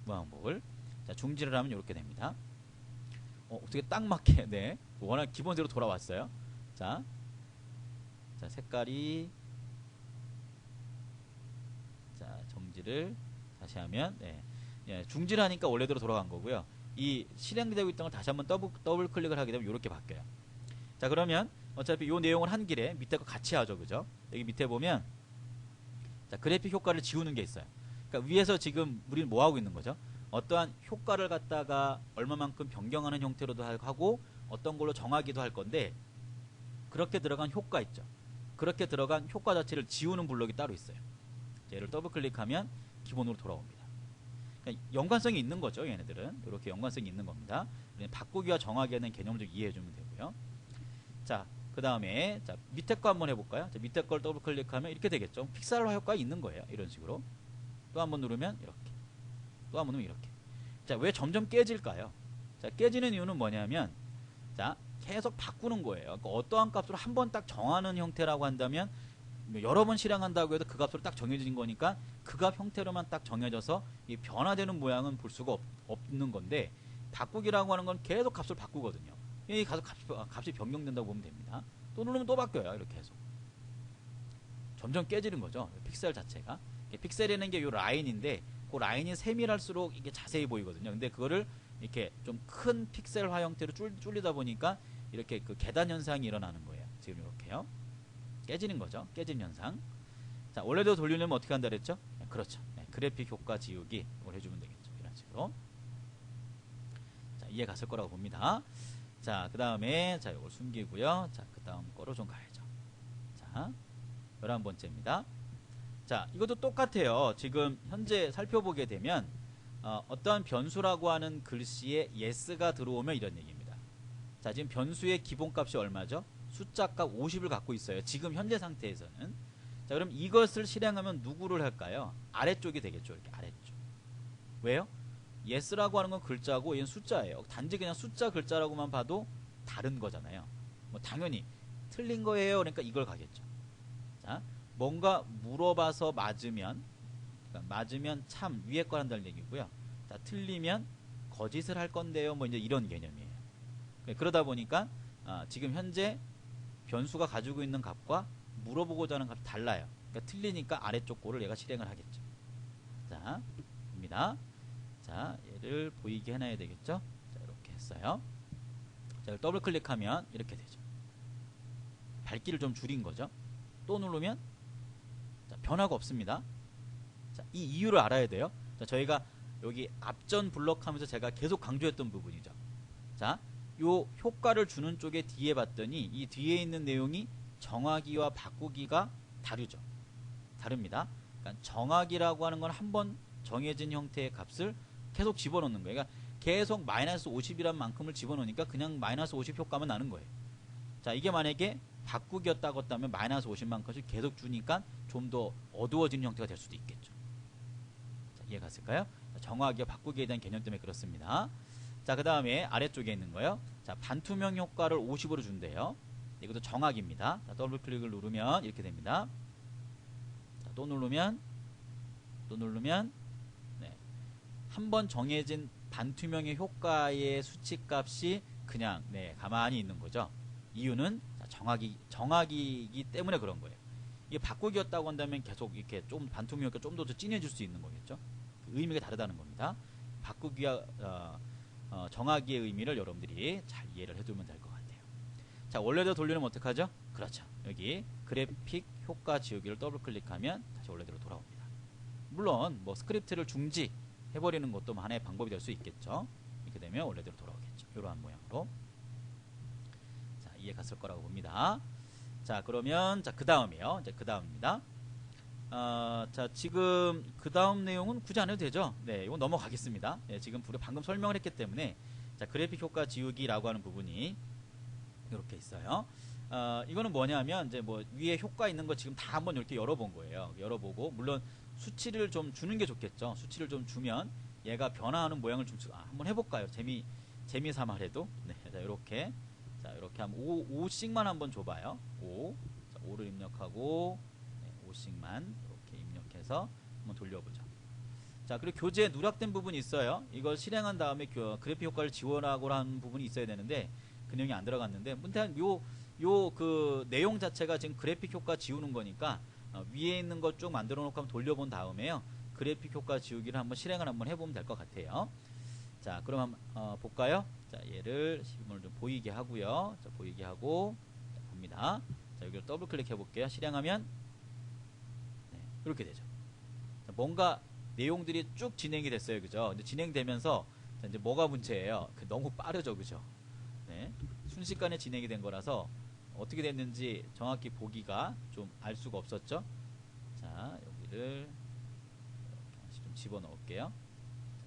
무한복을. 자, 중지를 하면 이렇게 됩니다. 어떻게 딱 맞게, 네, 워낙 기본대로 돌아왔어요. 자, 색깔이, 자, 정지를 다시 하면, 네, 예, 중지를 하니까 원래대로 돌아간 거고요. 이 실행되고 있던 걸 다시 한번 더블 클릭을 하게 되면 이렇게 바뀌어요. 자, 그러면 어차피 이 내용을 한 길에 밑에 거 같이 하죠, 그죠? 여기 밑에 보면, 자, 그래픽 효과를 지우는 게 있어요. 그러니까 위에서 지금 우리는 뭐 하고 있는 거죠? 어떠한 효과를 갖다가 얼마만큼 변경하는 형태로도 하고 어떤 걸로 정하기도 할 건데, 그렇게 들어간 효과 있죠. 그렇게 들어간 효과 자체를 지우는 블록이 따로 있어요. 얘를 더블 클릭하면 기본으로 돌아옵니다. 그러니까 연관성이 있는 거죠. 얘네들은 이렇게 연관성이 있는 겁니다. 바꾸기와 정하기에는 개념을 좀 이해해 주면 되고요. 자, 그 다음에 자, 밑에 거 한번 해볼까요? 자, 밑에 걸 더블 클릭하면 이렇게 되겠죠. 픽셀화 효과가 있는 거예요. 이런 식으로 또 한번 누르면 이렇게, 또 한번 누르면 이렇게. 자, 왜 점점 깨질까요? 자, 깨지는 이유는 뭐냐면, 자, 계속 바꾸는 거예요. 그러니까 어떠한 값으로 한 번 딱 정하는 형태라고 한다면 여러 번 실행한다고 해도 그 값으로 딱 정해진 거니까 그 값 형태로만 딱 정해져서 이 변화되는 모양은 볼 수가 없는 건데, 바꾸기라고 하는 건 계속 값을 바꾸거든요. 이 값이 변경된다고 보면 됩니다. 또 누르면 또 바뀌어요. 이렇게 해서 점점 깨지는 거죠. 픽셀 자체가. 픽셀이라는 게 이 라인인데, 그 라인이 세밀할수록 이게 자세히 보이거든요. 근데 그거를 이렇게 좀 큰 픽셀화 형태로 줄리다 보니까 이렇게 그 계단 현상이 일어나는 거예요. 지금 이렇게요. 깨지는 거죠. 깨진 현상. 자, 원래대로 돌리려면 어떻게 한다 그랬죠? 네, 그렇죠. 네, 그래픽 효과 지우기 이걸 해주면 되겠죠. 이런 식으로. 자, 이해 갔을 거라고 봅니다. 자, 그 다음에 자, 이걸 숨기고요. 자, 그 다음 거로 좀 가야죠. 자, 11번째입니다. 자, 이것도 똑같아요. 지금 현재 살펴보게 되면 어떠한 변수라고 하는 글씨에 yes가 들어오면 이런 얘기입니다. 자, 지금 변수의 기본값이 얼마죠? 숫자값 50을 갖고 있어요. 지금 현재 상태에서는. 자, 그럼 이것을 실행하면 누구를 할까요? 아래쪽이 되겠죠. 이렇게 아래쪽. 왜요? yes라고 하는 건 글자고 얘는 숫자예요. 단지 그냥 숫자 글자라고만 봐도 다른 거잖아요. 뭐 당연히 틀린 거예요. 그러니까 이걸 가겠죠. 자, 뭔가 물어봐서 맞으면, 그러니까 맞으면 참 위에 걸 한다는 얘기고요. 자, 틀리면 거짓을 할 건데요. 뭐 이제 이런 개념이에요. 그러다 보니까 지금 현재 변수가 가지고 있는 값과 물어보고자 하는 값이 달라요. 그러니까 틀리니까 아래쪽 꼴을 얘가 실행을 하겠죠. 자, 봅니다. 자, 얘를 보이게 해놔야 되겠죠. 자, 이렇게 했어요. 자, 더블 클릭하면 이렇게 되죠. 밝기를 좀 줄인 거죠. 또 누르면 자, 변화가 없습니다. 자, 이 이유를 알아야 돼요. 자, 저희가 여기 앞전 블록 하면서 제가 계속 강조했던 부분이죠. 자, 요 효과를 주는 쪽에 뒤에 봤더니 이 뒤에 있는 내용이 정하기와 바꾸기가 다르죠. 다릅니다. 그러니까 정하기라고 하는 건 한 번 정해진 형태의 값을 계속 집어넣는 거예요. 그러니까 계속 마이너스 50이란 만큼을 집어넣으니까 그냥 마이너스 50 효과만 나는 거예요. 자, 이게 만약에 바꾸기였다고 했다면 마이너스 50만큼씩 계속 주니까 좀 더 어두워지는 형태가 될 수도 있겠죠. 자, 이해 갔을까요? 정하기와 바꾸기에 대한 개념 때문에 그렇습니다. 자, 그 다음에 아래쪽에 있는 거요. 자, 반투명 효과를 50으로 준대요. 이것도 정하기입니다. 자, 더블 클릭을 누르면 이렇게 됩니다. 자, 또 누르면 네, 한번 정해진 반투명의 효과의 수치값이 그냥 네, 가만히 있는 거죠. 이유는 정하기이기 때문에 그런 거예요. 이게 바꾸기였다고 한다면 계속 이렇게 좀 반투명 효과 좀 더 진해질 수 있는 거겠죠. 의미가 다르다는 겁니다. 바꾸기와 정하기의 의미를 여러분들이 잘 이해를 해두면 될 것 같아요. 자, 원래대로 돌리면 어떡하죠? 그렇죠. 여기 그래픽 효과 지우기를 더블 클릭하면 다시 원래대로 돌아옵니다. 물론 뭐 스크립트를 중지해버리는 것도 하나의 방법이 될 수 있겠죠. 이렇게 되면 원래대로 돌아오겠죠. 이러한 모양으로. 자, 이해 갔을 거라고 봅니다. 자, 그러면 자, 그 다음이에요. 이제 그 다음입니다. 자, 지금 그 다음 내용은 굳이 안 해도 되죠. 네, 이건 넘어가겠습니다. 네, 지금 우리 방금 설명을 했기 때문에 자, 그래픽 효과 지우기라고 하는 부분이 이렇게 있어요. 이거는 뭐냐면 이제 뭐 위에 효과 있는 거 지금 다 한번 이렇게 열어본 거예요. 열어보고 물론 수치를 좀 주는 게 좋겠죠. 수치를 좀 주면 얘가 변화하는 모양을 좀 한번 해볼까요? 재미 삼아래도. 네, 자, 이렇게. 자, 이렇게 하면 5씩만 한번 줘봐요. 5. 자, 5를 입력하고, 네, 5씩만 이렇게 입력해서 한번 돌려보죠. 자, 그리고 교재에 누락된 부분이 있어요. 이걸 실행한 다음에 그래픽 효과를 지원하고 하는 부분이 있어야 되는데, 그 내용이 안 들어갔는데, 문제는 그 내용 자체가 지금 그래픽 효과 지우는 거니까, 위에 있는 것 쭉 만들어 놓고 한번 돌려본 다음에요. 그래픽 효과 지우기를 한번 실행을 한번 해보면 될 것 같아요. 자, 그럼 한번 볼까요? 자, 얘를 시범을 좀 보이게 하고요. 자, 보이게 하고, 자, 봅니다. 자, 여기를 더블 클릭해 볼게요. 실행하면, 네, 이렇게 되죠. 자, 뭔가 내용들이 쭉 진행이 됐어요. 그죠? 근데 진행되면서, 자, 이제 뭐가 문제예요? 너무 빠르죠. 그죠? 네. 순식간에 진행이 된 거라서, 어떻게 됐는지 정확히 보기가 좀 알 수가 없었죠? 자, 여기를 이렇게 하나씩 좀 집어 넣을게요.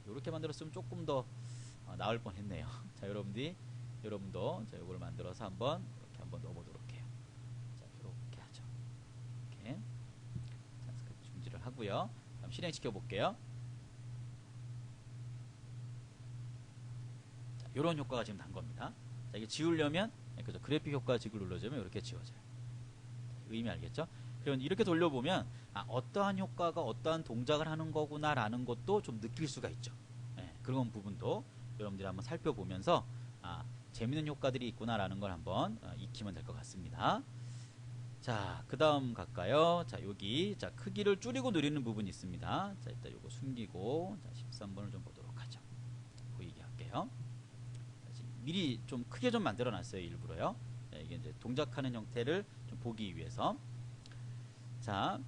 이렇게 만들었으면 조금 더 나을 뻔했네요. 자, 여러분도 자, 이걸 만들어서 한번 이렇게 한번 넣어보도록 해요. 자, 이렇게 하죠. 이렇게 자, 스크립트 중지를 하고요. 다음 실행시켜 볼게요. 자, 이런 효과가 지금 난 겁니다. 자, 이게 지우려면 그죠? 그래픽 효과 지글 눌러주면 이렇게 지워져요. 의미 알겠죠? 그럼 이렇게 돌려보면 어떠한 효과가 어떠한 동작을 하는 거구나라는 것도 좀 느낄 수가 있죠. 네, 그런 부분도 여러분들이 한번 살펴보면서 재밌는 효과들이 있구나라는 걸 한번 익히면 될 것 같습니다. 자, 그 다음 갈까요? 자, 여기 자 크기를 줄이고 늘리는 부분이 있습니다. 자, 일단 요거 숨기고 자, 13번을 좀 보도록 하죠. 보이게 할게요. 자, 미리 좀 크게 좀 만들어 놨어요. 일부러요. 자, 이게 이제 동작하는 형태를 좀 보기 위해서. 자,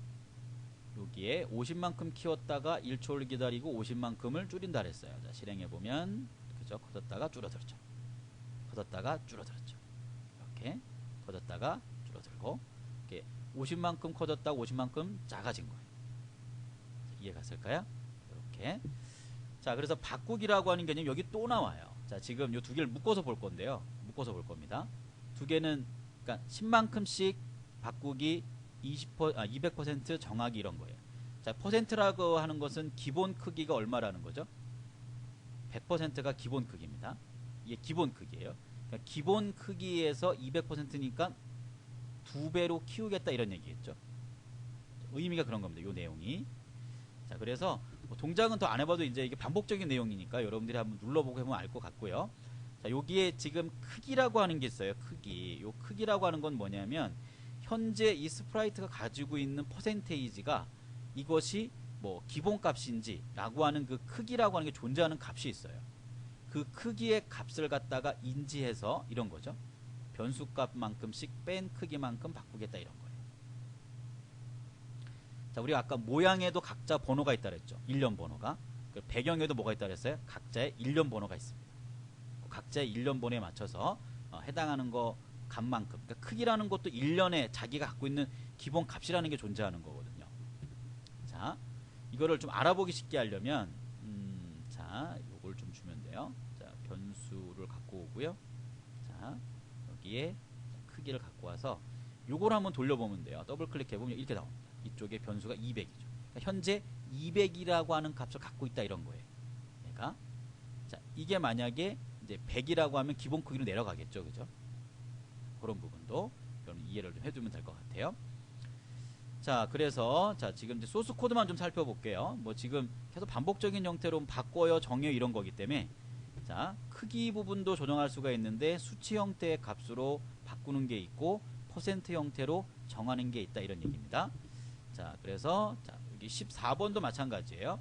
여기에 50만큼 키웠다가 1초를 기다리고 50만큼을 줄인다 그랬어요. 자, 실행해보면, 그죠? 커졌다가 줄어들죠. 커졌다가 줄어들었죠. 이렇게 커졌다가 줄어들고, 이렇게 50만큼 커졌다가 50만큼 작아진 거예요. 자, 이해갔을까요? 이렇게. 자, 그래서 바꾸기라고 하는 개념이 여기 또 나와요. 자, 지금 이 두 개를 묶어서 볼 건데요. 묶어서 볼 겁니다. 두 개는, 그러니까 10만큼씩 바꾸기 200% 정하기 이런 거예요. 자, 퍼센트라고 하는 것은 기본 크기가 얼마라는 거죠? 100%가 기본 크기입니다. 이게 기본 크기예요. 그러니까 기본 크기에서 200%니까 2배로 키우겠다 이런 얘기겠죠. 의미가 그런 겁니다. 이 내용이. 자, 그래서 뭐 동작은 더 안 해봐도 이제 이게 반복적인 내용이니까 여러분들이 한번 눌러보고 해보면 알 것 같고요. 자, 여기에 지금 크기라고 하는 게 있어요. 크기. 요 크기라고 하는 건 뭐냐면 현재 이 스프라이트가 가지고 있는 퍼센테이지가 이것이 뭐 기본값인지 라고 하는 그 크기라고 하는 게 존재하는 값이 있어요. 그 크기의 값을 갖다가 인지해서 이런 거죠. 변수값만큼씩 뺀 크기만큼 바꾸겠다 이런 거예요. 자, 우리가 아까 모양에도 각자 번호가 있다 그랬죠. 일련 번호가. 배경에도 뭐가 있다 그랬어요? 각자의 일련 번호가 있습니다. 각자의 일련 번호에 맞춰서 해당하는 거 값만큼, 그러니까 크기라는 것도 일련에 자기가 갖고 있는 기본 값이라는 게 존재하는 거거든요. 자, 이거를 좀 알아보기 쉽게 하려면 자, 요걸 좀 주면 돼요. 자, 변수를 갖고 오고요. 자, 여기에 크기를 갖고 와서 요걸 한번 돌려보면 돼요. 더블 클릭해보면 이렇게 나옵니다. 이쪽에 변수가 200이죠. 그러니까 현재 200이라고 하는 값을 갖고 있다 이런 거예요. 얘가. 자, 이게 만약에 이제 100이라고 하면 기본 크기로 내려가겠죠. 그죠? 그런 부분도 여러분 이해를 좀 해두면 될 것 같아요. 자, 그래서 자, 지금 이제 소스 코드만 좀 살펴볼게요. 뭐 지금 계속 반복적인 형태로 바꿔요, 정해요 이런 거기 때문에 자, 크기 부분도 조정할 수가 있는데 수치 형태의 값으로 바꾸는 게 있고 퍼센트 형태로 정하는 게 있다 이런 얘기입니다. 자, 그래서 자, 여기 14번도 마찬가지예요.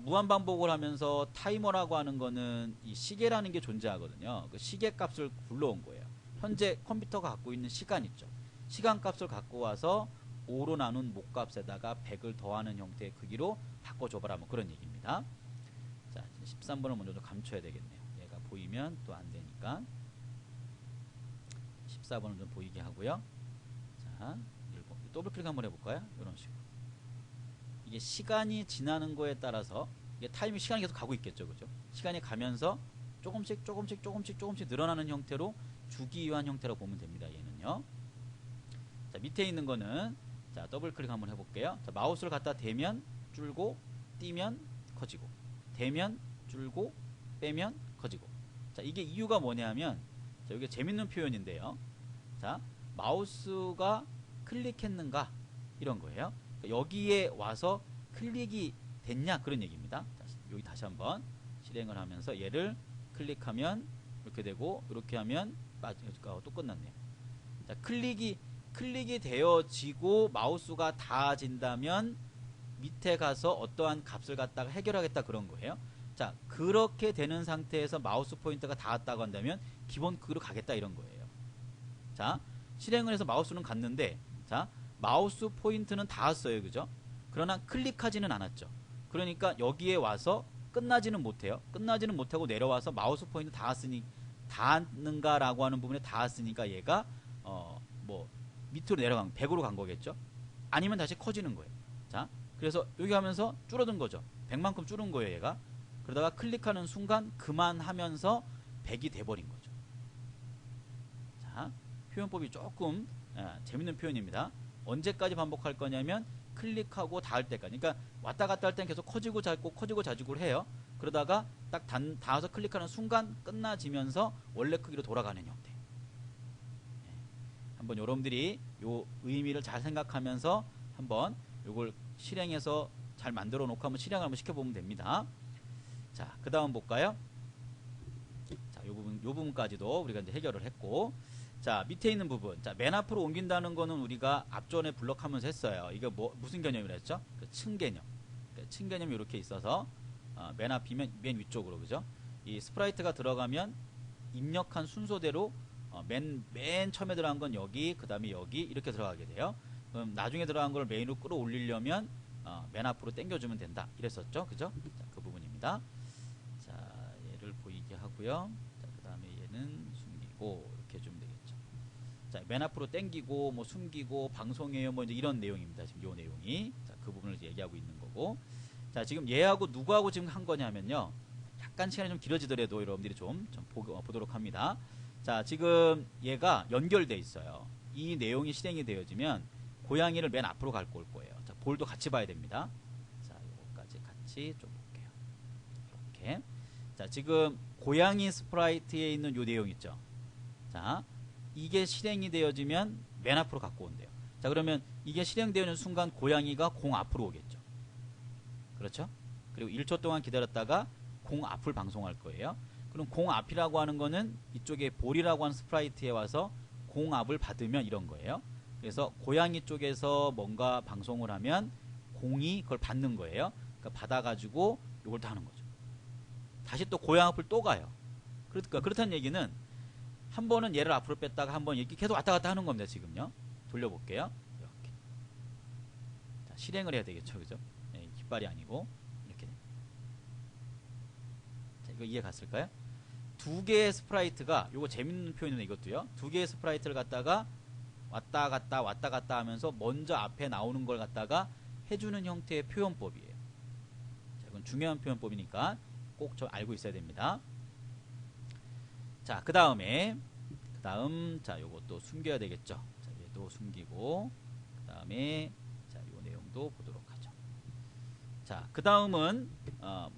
무한 반복을 하면서 타이머라고 하는 거는 이 시계라는 게 존재하거든요. 그 시계 값을 불러온 거예요. 현재 컴퓨터가 갖고 있는 시간 있죠. 시간 값을 갖고 와서 5로 나눈 목값에다가 100을 더하는 형태의 크기로 바꿔줘봐라 뭐 그런 얘기입니다. 자, 13번을 먼저 좀 감춰야 되겠네요. 얘가 보이면 또 안 되니까 14번을 좀 보이게 하고요. 자, 1번 더블 클릭 한번 해볼까요? 이런 식으로 이게 시간이 지나는 거에 따라서 이게 타이밍 시간이 계속 가고 있겠죠. 그죠? 시간이 가면서 조금씩 늘어나는 형태로 주기유한 형태로 보면 됩니다. 얘는요. 자, 밑에 있는 거는 자, 더블 클릭 한번 해볼게요. 자, 마우스를 갖다 대면 줄고 띄면 커지고 대면 줄고 빼면 커지고. 자, 이게 이유가 뭐냐면, 자, 이게 재밌는 표현인데요. 자, 마우스가 클릭했는가 이런 거예요. 그러니까 여기에 와서 클릭이 됐냐 그런 얘기입니다. 자, 여기 다시 한번 실행을 하면서 얘를 클릭하면 이렇게 되고, 이렇게 하면 또 끝났네요. 자, 클릭이 되어지고 마우스가 닿아진다면 밑에 가서 어떠한 값을 갖다가 해결하겠다 그런 거예요. 자, 그렇게 되는 상태에서 마우스 포인터가 닿았다고 한다면 기본 크기로 가겠다 이런 거예요. 자, 실행을 해서 마우스는 갔는데, 자, 마우스 포인트는 닿았어요. 그죠? 그러나 클릭하지는 않았죠. 그러니까 여기에 와서 끝나지는 못해요. 끝나지는 못하고 내려와서 마우스 포인트 닿았는가라고 하는 부분에 닿았으니까 얘가 뭐 밑으로 내려간 100으로 간 거겠죠. 아니면 다시 커지는 거예요. 자, 그래서 여기 하면서 줄어든 거죠. 100만큼 줄은 거예요, 얘가. 그러다가 클릭하는 순간 그만하면서 100이 돼버린 거죠. 자, 표현법이 조금 재밌는 표현입니다. 언제까지 반복할 거냐면 클릭하고 닿을 때까지. 그러니까 왔다 갔다 할 때는 계속 커지고 작고 커지고 작고를 해요. 그러다가 딱 닿아서 클릭하는 순간 끝나지면서 원래 크기로 돌아가는 형태. 한번 여러분들이 요 의미를 잘 생각하면서 한번 요걸 실행해서 잘 만들어 놓고 한번 실행을 한번 시켜보면 됩니다. 자, 그 다음 볼까요? 자, 요 부분까지도 우리가 이제 해결을 했고, 자, 밑에 있는 부분. 자, 맨 앞으로 옮긴다는 거는 우리가 앞전에 블럭하면서 했어요. 이거 무슨 개념이라 했죠? 그 층 개념. 층 개념이 이렇게 있어서, 맨 앞이면 맨 위쪽으로, 그죠? 이 스프라이트가 들어가면 입력한 순서대로, 맨 처음에 들어간 건 여기, 그 다음에 여기, 이렇게 들어가게 돼요. 그럼 나중에 들어간 걸 메인으로 끌어올리려면, 맨 앞으로 당겨주면 된다. 이랬었죠? 그죠? 자, 그 부분입니다. 자, 얘를 보이게 하고요. 자, 그 다음에 얘는 숨기고, 이렇게 해주면 되겠죠. 자, 맨 앞으로 당기고, 뭐 숨기고, 방송해요, 뭐 이제 이런 내용입니다. 지금 요 내용이. 자, 그 부분을 얘기하고 있는 거고. 자, 지금 얘하고 누구하고 지금 한 거냐면요. 약간 시간이 좀 길어지더라도 여러분들이 좀 보도록 합니다. 자, 지금 얘가 연결돼 있어요. 이 내용이 실행이 되어지면 고양이를 맨 앞으로 갖고 올 거예요. 자, 볼도 같이 봐야 됩니다. 자, 요거까지 같이 좀 볼게요. 이렇게. 자, 지금 고양이 스프라이트에 있는 요 내용 있죠. 자, 이게 실행이 되어지면 맨 앞으로 갖고 온대요. 자, 그러면 이게 실행되는 순간 고양이가 공 앞으로 오겠죠. 그렇죠? 그리고 1초 동안 기다렸다가 공 앞을 방송할 거예요. 그럼 공 앞이라고 하는 거는 이쪽에 볼이라고 하는 스프라이트에 와서 공 앞을 받으면 이런 거예요. 그래서 고양이 쪽에서 뭔가 방송을 하면 공이 그걸 받는 거예요. 그러니까 받아가지고 이걸 다 하는 거죠. 다시 또 고양 앞을 또 가요. 그러니까 그렇다는 얘기는 한 번은 얘를 앞으로 뺐다가 한 번 이렇게 계속 왔다 갔다 하는 겁니다. 지금요. 돌려볼게요. 이렇게. 자, 실행을 해야 되겠죠. 그죠? 네, 깃발이 아니고 이렇게. 자, 이거 이해 갔을까요? 두 개의 스프라이트가, 요거 재밌는 표현이네 이것도요. 두 개의 스프라이트를 갖다가 왔다 갔다 하면서 먼저 앞에 나오는 걸 갖다가 해주는 형태의 표현법이에요. 자, 이건 중요한 표현법이니까 꼭 좀 알고 있어야 됩니다. 자, 그 다음, 자, 요것도 숨겨야 되겠죠. 자, 얘도 숨기고, 그 다음에, 자, 요 내용도 보도록 하죠. 자, 그 다음은,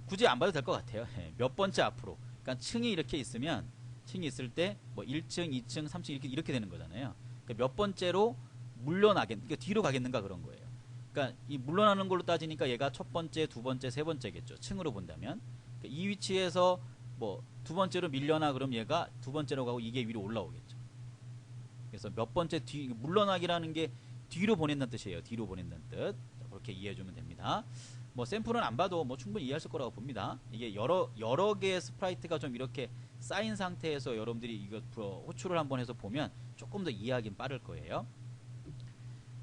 굳이 안 봐도 될 것 같아요. 몇 번째 앞으로. 그러니까 층이 이렇게 있으면, 층이 있을 때, 뭐 1층, 2층, 3층 이렇게 되는 거잖아요. 그러니까 몇 번째로 그러니까 뒤로 가겠는가 그런 거예요. 그러니까 이 물러나는 걸로 따지니까 얘가 첫 번째, 두 번째, 세 번째겠죠. 층으로 본다면. 그러니까 이 위치에서 뭐 두 번째로 밀려나 그럼 얘가 두 번째로 가고 이게 위로 올라오겠죠. 그래서 몇 번째 물러나기라는 게 뒤로 보낸다는 뜻이에요. 뒤로 보낸다는 뜻. 자, 그렇게 이해해 주면 됩니다. 뭐 샘플은 안 봐도 뭐 충분히 이해하실 거라고 봅니다. 이게 여러 개의 스프라이트가 좀 이렇게 쌓인 상태에서 여러분들이 이거 호출을 한번 해서 보면 조금 더 이해하긴 빠를 거예요.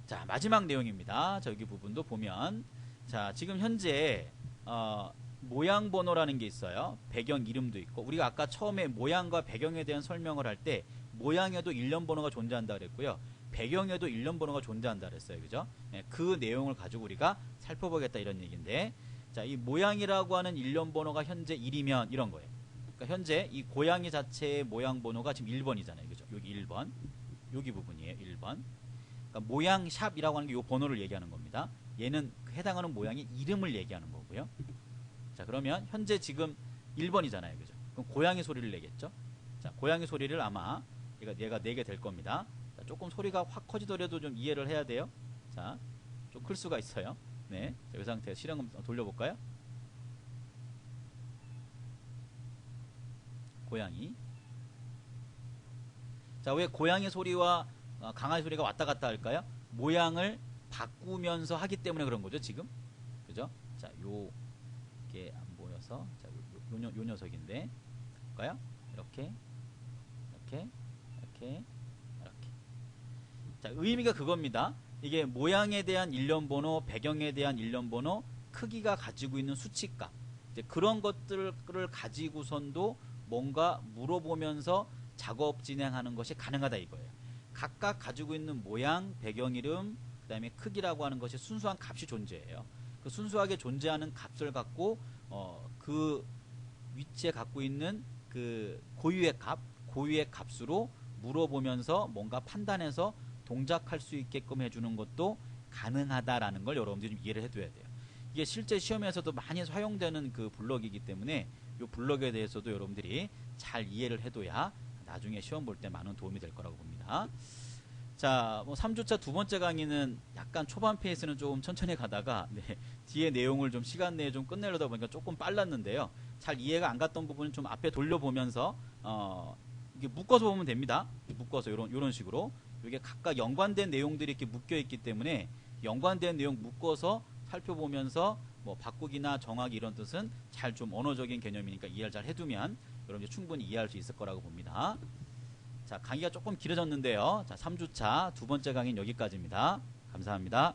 자, 마지막 내용입니다. 자, 여기 부분도 보면, 자, 지금 현재 모양 번호라는 게 있어요. 배경 이름도 있고, 우리가 아까 처음에 모양과 배경에 대한 설명을 할 때 모양에도 일련 번호가 존재한다 그랬고요. 배경에도 일련 번호가 존재한다 그랬어요. 그죠? 네, 그 내용을 가지고 우리가 살펴보겠다 이런 얘기인데, 자, 이 모양이라고 하는 일련 번호가 현재 1이면 이런 거예요. 그러니까 현재 이 고양이 자체의 모양 번호가 지금 1번이잖아요. 그죠? 여기 1번. 여기 부분이에요. 1번. 그러니까 모양 샵이라고 하는 게 이 번호를 얘기하는 겁니다. 얘는 해당하는 모양의 이름을 얘기하는 거고요. 자, 그러면 현재 지금 1번이잖아요. 그죠? 그럼 고양이 소리를 내겠죠? 자, 고양이 소리를 아마 얘가 내게 될 겁니다. 자, 조금 소리가 확 커지더라도 좀 이해를 해야 돼요. 자, 좀 클 수가 있어요. 네. 자, 이 상태에서 실행음 돌려볼까요? 고양이. 자, 왜 고양이 소리와 강아지 소리가 왔다 갔다 할까요? 모양을 바꾸면서 하기 때문에 그런 거죠, 지금. 그죠? 자, 요게 안 보여서. 자, 요 녀석인데. 볼까요? 이렇게. 이렇게. 이렇게. 이렇게. 자, 의미가 그겁니다. 이게 모양에 대한 일련 번호, 배경에 대한 일련 번호, 크기가 가지고 있는 수치값. 이제 그런 것들을 가지고선도 뭔가 물어보면서 작업 진행하는 것이 가능하다 이거예요. 각각 가지고 있는 모양, 배경 이름, 그 다음에 크기라고 하는 것이 순수한 값이 존재해요. 그 순수하게 존재하는 값을 갖고 그 위치에 갖고 있는 그 고유의 값으로 물어보면서 뭔가 판단해서 동작할 수 있게끔 해주는 것도 가능하다라는 걸 여러분들이 좀 이해를 해둬야 돼요. 이게 실제 시험에서도 많이 사용되는 그 블럭이기 때문에 이 블럭에 대해서도 여러분들이 잘 이해를 해둬야 나중에 시험 볼 때 많은 도움이 될 거라고 봅니다. 자, 뭐 3주차 두 번째 강의는 약간 초반 페이스는 조금 천천히 가다가 뒤에 내용을 좀 시간 내에 좀 끝내려다 보니까 조금 빨랐는데요. 잘 이해가 안 갔던 부분은 좀 앞에 돌려보면서 이게 묶어서 보면 됩니다. 묶어서 요런 식으로 이게 각각 연관된 내용들이 이렇게 묶여 있기 때문에 연관된 내용 묶어서 살펴보면서 뭐 바꾸기나 정하기 이런 뜻은 잘 좀 언어적인 개념이니까 이해를 잘 해두면 여러분이 충분히 이해할 수 있을 거라고 봅니다. 자, 강의가 조금 길어졌는데요. 자, 3주차 두 번째 강의는 여기까지입니다. 감사합니다.